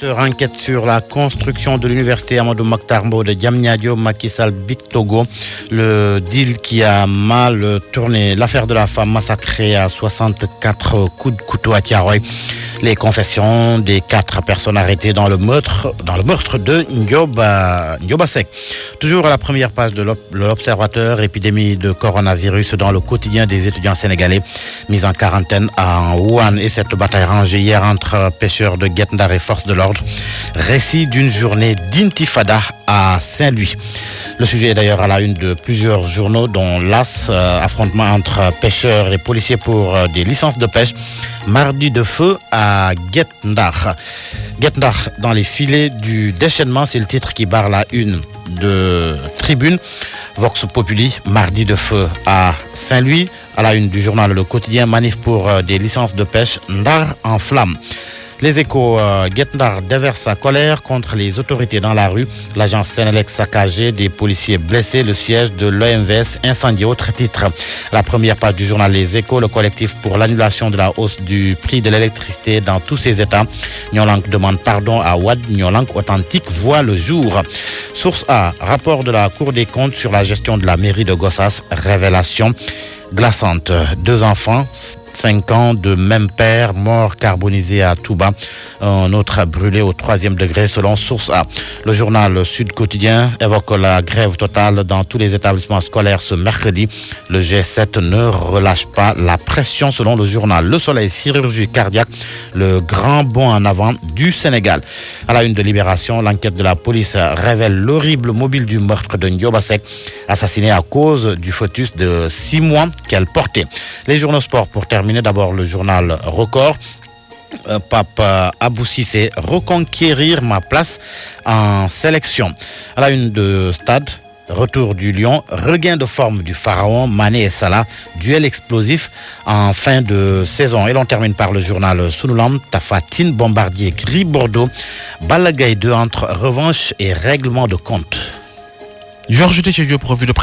Enquête sur la construction de l'université Amadou Mahtar Mbow de Diamniadio, Macky Sall, Big Togo. Le deal qui a mal tourné. L'affaire de la femme massacrée à 64 coups de couteau à Thiaroye. Les confessions des 4 personnes arrêtées dans le meurtre de Ndioba Seck. Toujours à la première page de l'Observateur, épidémie de coronavirus dans le quotidien des étudiants sénégalais mis en quarantaine à Wuhan et cette bataille rangée hier entre pêcheurs de Guet Ndar et forces de l'ordre. Récit d'une journée d'intifada à Saint-Louis. Le sujet est d'ailleurs à la une de plusieurs journaux dont l'AS, affrontement entre pêcheurs et policiers pour des licences de pêche. Mardi de feu à Guet Ndar. Guet Ndar dans les filets du déchaînement, c'est le titre qui barre la une de Tribune. Vox Populi, mardi de feu à Saint-Louis. À la une du journal Le Quotidien, manif pour des licences de pêche, Ndar en flammes. Les Échos, Guet Ndar déverse sa colère contre les autorités dans la rue. L'agence Sénélec saccagée, des policiers blessés, le siège de l'OMVS incendié. Autre titre, la première page du journal Les Échos, le collectif pour l'annulation de la hausse du prix de l'électricité dans tous ses états. Nyolank demande pardon à Wad. Nyolank authentique voit le jour. Source A, rapport de la Cour des comptes sur la gestion de la mairie de Gossas. Révélation glaçante. 2 enfants, 5 ans de même père, mort carbonisé à Touba. Un autre brûlé au 3e degré selon Source A. Le journal Sud Quotidien évoque la grève totale dans tous les établissements scolaires ce mercredi. Le G7 ne relâche pas la pression selon le journal. Le Soleil, chirurgie cardiaque, le grand bond en avant du Sénégal. À la une de Libération, l'enquête de la police révèle l'horrible mobile du meurtre de Ndioba Seck, assassiné à cause du fœtus de 6 mois qu'elle portait. Les journaux sport pour terminer, d'abord le journal Record. Pape Abou Cissé, reconquérir ma place en sélection. À la une de Stade, retour du Lion, regain de forme du Pharaon, Mané et Salah, duel explosif en fin de saison. Et l'on termine par le journal Sunulam, Tafatine, Bombardier, Gris Bordeaux, Balla Gaye 2 entre revanche et règlement de compte. Georges Téché, profite de